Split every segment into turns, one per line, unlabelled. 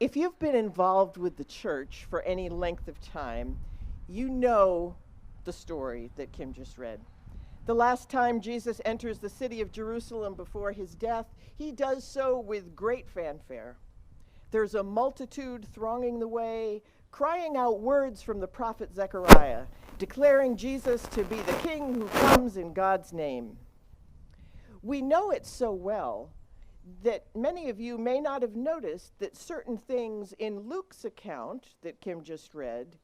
If you've been involved with the church for any length of time, you know the story that Kim just read. The last time Jesus enters the city of Jerusalem before his death, he does so with great fanfare. There's a multitude thronging the way, crying out words from the prophet Zechariah, declaring Jesus to be the king who comes in God's name. We know it so well that many of you may not have noticed that certain things in Luke's account that Kim just read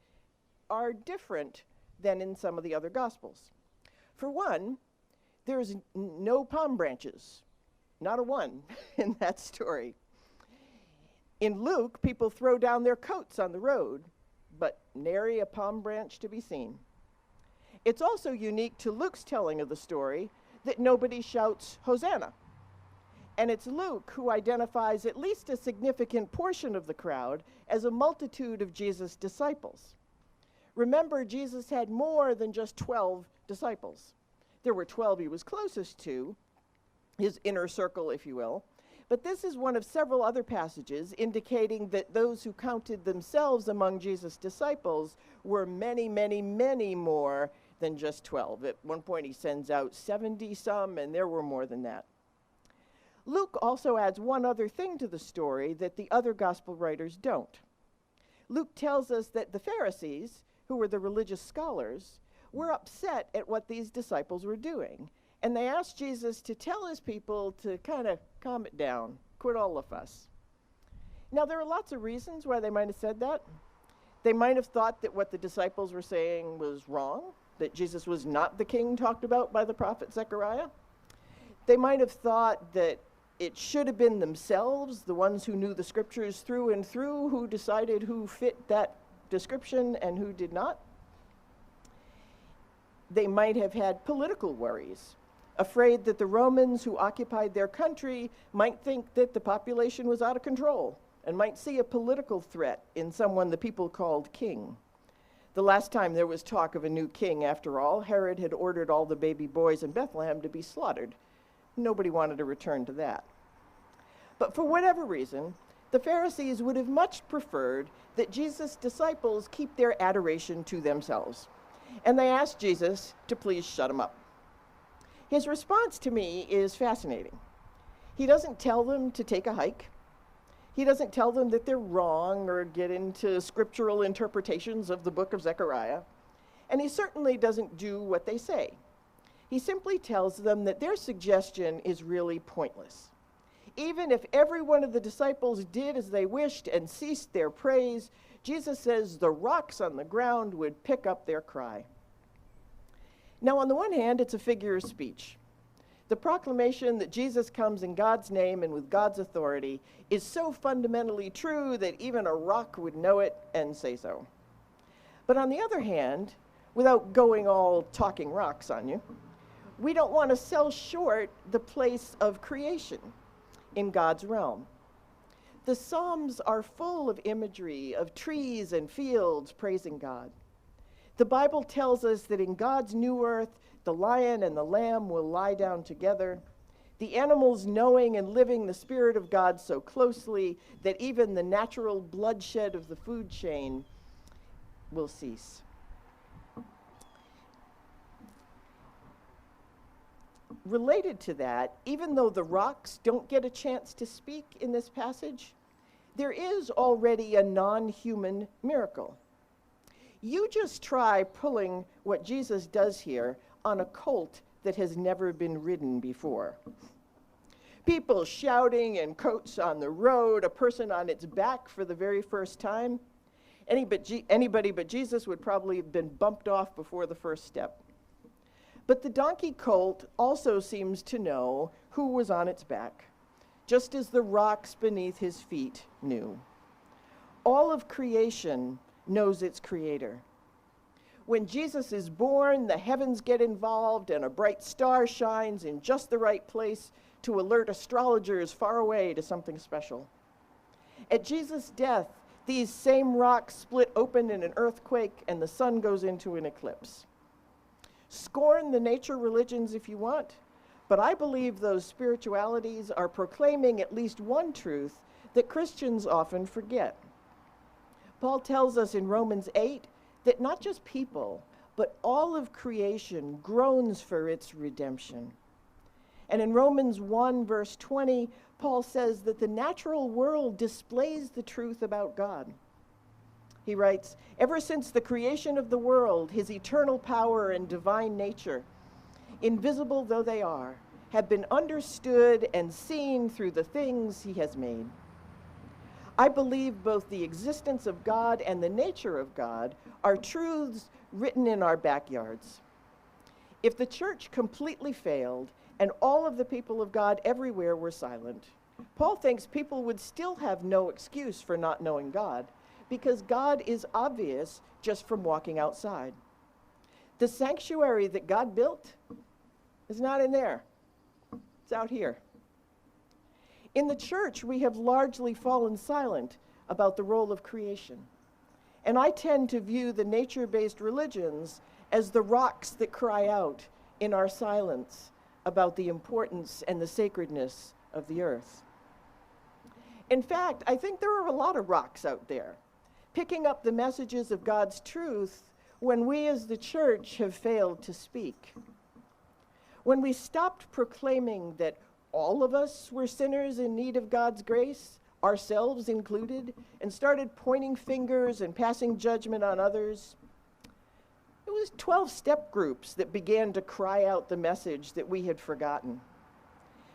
are different than in some of the other Gospels. For one, there's no palm branches, not a one in that story. In Luke, people throw down their coats on the road, but nary a palm branch to be seen. It's also unique to Luke's telling of the story that nobody shouts Hosanna. And it's Luke who identifies at least a significant portion of the crowd as a multitude of Jesus' disciples. Remember, Jesus had more than just 12 disciples. There were 12 he was closest to, his inner circle, if you will. But this is one of several other passages indicating that those who counted themselves among Jesus' disciples were many, many, many more than just 12. At one point he sends out 70 some, and there were more than that. Luke also adds one other thing to the story that the other gospel writers don't. Luke tells us that the Pharisees, who were the religious scholars, were upset at what these disciples were doing. And they asked Jesus to tell his people to kind of calm it down, quit all the fuss. Now, there are lots of reasons why they might have said that. They might have thought that what the disciples were saying was wrong, that Jesus was not the king talked about by the prophet Zechariah. They might have thought that it should have been themselves, the ones who knew the scriptures through and through, who decided who fit that description and who did not. They might have had political worries, afraid that the Romans who occupied their country might think that the population was out of control and might see a political threat in someone the people called king. The last time there was talk of a new king, after all, Herod had ordered all the baby boys in Bethlehem to be slaughtered. Nobody wanted to return to that. But for whatever reason, the Pharisees would have much preferred that Jesus' disciples keep their adoration to themselves. And they asked Jesus to please shut them up. His response to me is fascinating. He doesn't tell them to take a hike. He doesn't tell them that they're wrong or get into scriptural interpretations of the book of Zechariah. And he certainly doesn't do what they say. He simply tells them that their suggestion is really pointless. Even if every one of the disciples did as they wished and ceased their praise, Jesus says the rocks on the ground would pick up their cry. Now, on the one hand, it's a figure of speech. The proclamation that Jesus comes in God's name and with God's authority is so fundamentally true that even a rock would know it and say so. But on the other hand, without going all talking rocks on you, we don't want to sell short the place of creation in God's realm. The Psalms are full of imagery of trees and fields praising God. The Bible tells us that in God's new earth, the lion and the lamb will lie down together, the animals knowing and living the Spirit of God so closely that even the natural bloodshed of the food chain will cease. Related to that, even though the rocks don't get a chance to speak in this passage, there is already a non-human miracle. You just try pulling what Jesus does here on a colt that has never been ridden before. People shouting and coats on the road, a person on its back for the very first time. Anybody but Jesus would probably have been bumped off before the first step. But the donkey colt also seems to know who was on its back, just as the rocks beneath his feet knew. All of creation knows its creator. When Jesus is born, the heavens get involved and a bright star shines in just the right place to alert astrologers far away to something special. At Jesus' death, these same rocks split open in an earthquake and the sun goes into an eclipse. Scorn the nature religions if you want, but I believe those spiritualities are proclaiming at least one truth that Christians often forget. Paul tells us in Romans 8 that not just people, but all of creation groans for its redemption. And in Romans 1, verse 20, Paul says that the natural world displays the truth about God. He writes, "Ever since the creation of the world, his eternal power and divine nature, invisible though they are, have been understood and seen through the things he has made." I believe both the existence of God and the nature of God are truths written in our backyards. If the church completely failed and all of the people of God everywhere were silent, Paul thinks people would still have no excuse for not knowing God, because God is obvious just from walking outside. The sanctuary that God built is not in there. It's out here. In the church, we have largely fallen silent about the role of creation. And I tend to view the nature-based religions as the rocks that cry out in our silence about the importance and the sacredness of the earth. In fact, I think there are a lot of rocks out there, picking up the messages of God's truth when we as the church have failed to speak. When we stopped proclaiming that all of us were sinners in need of God's grace, ourselves included, and started pointing fingers and passing judgment on others, it was 12-step groups that began to cry out the message that we had forgotten.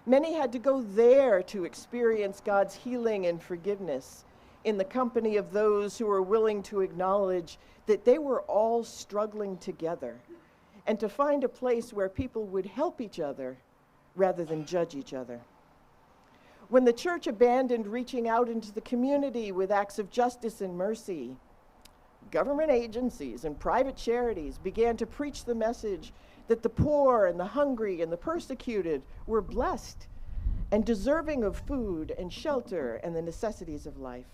Many had to go there to experience God's healing and forgiveness in the company of those who were willing to acknowledge that they were all struggling together, and to find a place where people would help each other rather than judge each other. When the church abandoned reaching out into the community with acts of justice and mercy, government agencies and private charities began to preach the message that the poor and the hungry and the persecuted were blessed and deserving of food and shelter and the necessities of life.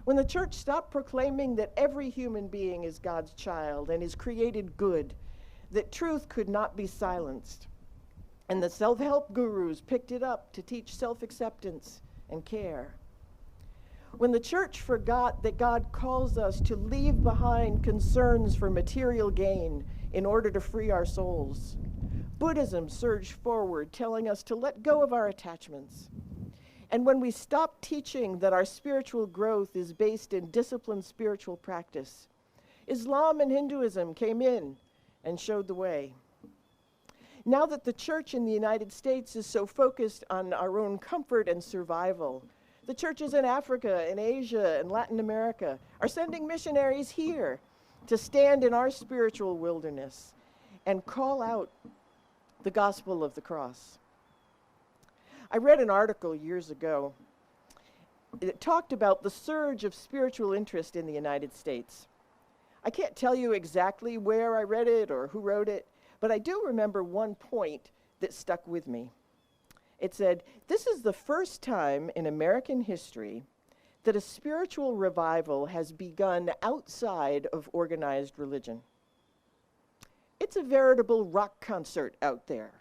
When the church stopped proclaiming that every human being is God's child and is created good, that truth could not be silenced, and the self-help gurus picked it up to teach self-acceptance and care. When the church forgot that God calls us to leave behind concerns for material gain in order to free our souls, Buddhism surged forward, telling us to let go of our attachments. And when we stopped teaching that our spiritual growth is based in disciplined spiritual practice, Islam and Hinduism came in and showed the way. Now that the church in the United States is so focused on our own comfort and survival, the churches in Africa and Asia and Latin America are sending missionaries here to stand in our spiritual wilderness and call out the gospel of the cross. I read an article years ago that talked about the surge of spiritual interest in the United States. I can't tell you exactly where I read it or who wrote it, but I do remember one point that stuck with me. It said, "This is the first time in American history that a spiritual revival has begun outside of organized religion." It's a veritable rock concert out there.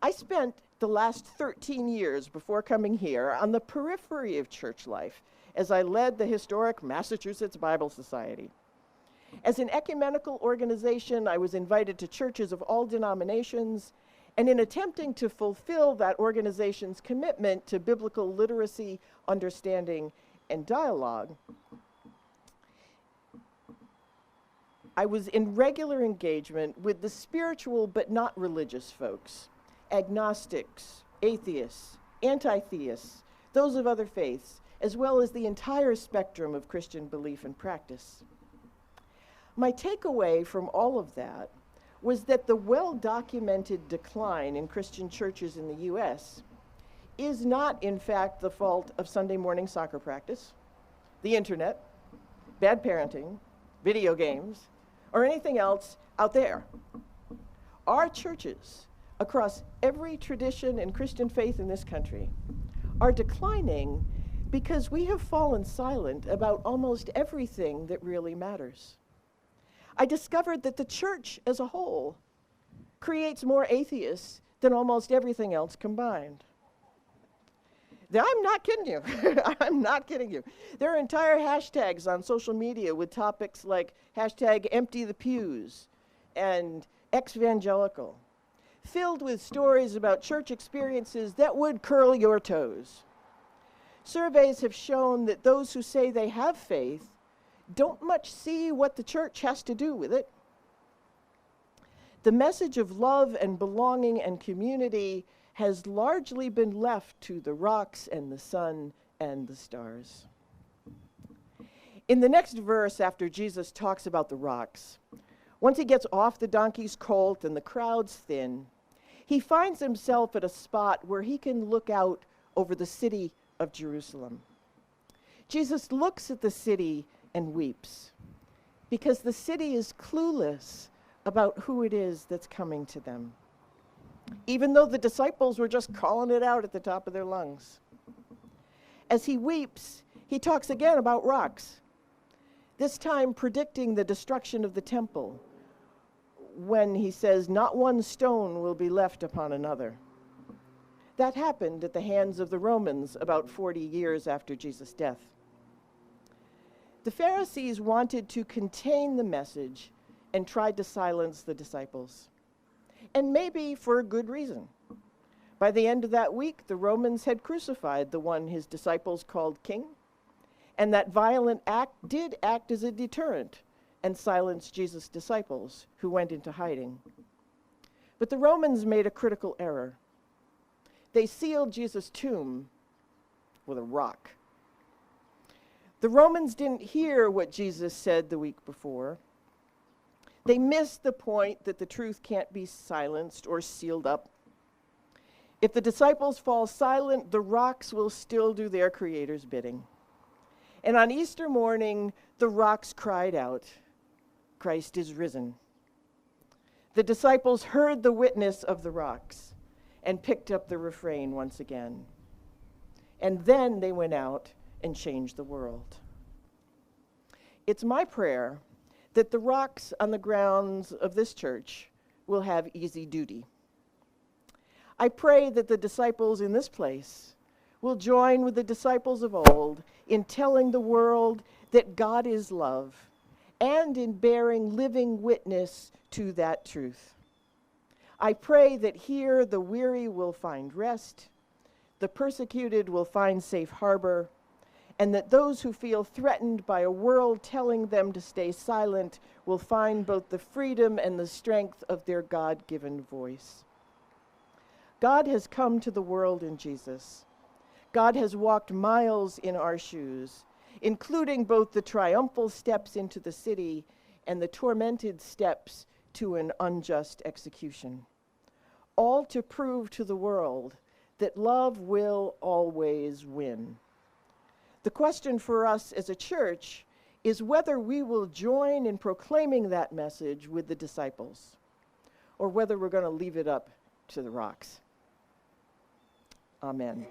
I spent the last 13 years before coming here on the periphery of church life as I led the historic Massachusetts Bible Society. As an ecumenical organization, I was invited to churches of all denominations, and in attempting to fulfill that organization's commitment to biblical literacy, understanding, and dialogue, I was in regular engagement with the spiritual but not religious folks, agnostics, atheists, anti-theists, those of other faiths, as well as the entire spectrum of Christian belief and practice. My takeaway from all of that was that the well-documented decline in Christian churches in the US is not, in fact, the fault of Sunday morning soccer practice, the internet, bad parenting, video games, or anything else out there. Our churches, across every tradition and Christian faith in this country, are declining because we have fallen silent about almost everything that really matters. I discovered that the church as a whole creates more atheists than almost everything else combined. I'm not kidding you. I'm not kidding you. There are entire hashtags on social media with topics like hashtag empty the pews and ex-evangelical, filled with stories about church experiences that would curl your toes. Surveys have shown that those who say they have faith don't much see what the church has to do with it. The message of love and belonging and community has largely been left to the rocks and the sun and the stars. In the next verse, after Jesus talks about the rocks, once he gets off the donkey's colt and the crowds thin, he finds himself at a spot where he can look out over the city of Jerusalem. Jesus looks at the city and weeps because the city is clueless about who it is that's coming to them, even though the disciples were just calling it out at the top of their lungs. As he weeps, he talks again about rocks, this time predicting the destruction of the temple, when he says, "Not one stone will be left upon another." That happened at the hands of the Romans about 40 years after Jesus' death. The Pharisees wanted to contain the message and tried to silence the disciples, and maybe for a good reason. By the end of that week, the Romans had crucified the one his disciples called king, and that violent act did act as a deterrent and silenced Jesus' disciples, who went into hiding. But the Romans made a critical error. They sealed Jesus' tomb with a rock. The Romans didn't hear what Jesus said the week before. They missed the point that the truth can't be silenced or sealed up. If the disciples fall silent, the rocks will still do their Creator's bidding. And on Easter morning, the rocks cried out, "Christ is risen." The disciples heard the witness of the rocks and picked up the refrain once again. And then they went out and changed the world. It's my prayer that the rocks on the grounds of this church will have easy duty. I pray that the disciples in this place will join with the disciples of old in telling the world that God is love and in bearing living witness to that truth. I pray that here the weary will find rest, the persecuted will find safe harbor, and that those who feel threatened by a world telling them to stay silent will find both the freedom and the strength of their God-given voice. God has come to the world in Jesus. God has walked miles in our shoes, including both the triumphal steps into the city and the tormented steps to an unjust execution, all to prove to the world that love will always win. The question for us as a church is whether we will join in proclaiming that message with the disciples, or whether we're going to leave it up to the rocks. Amen.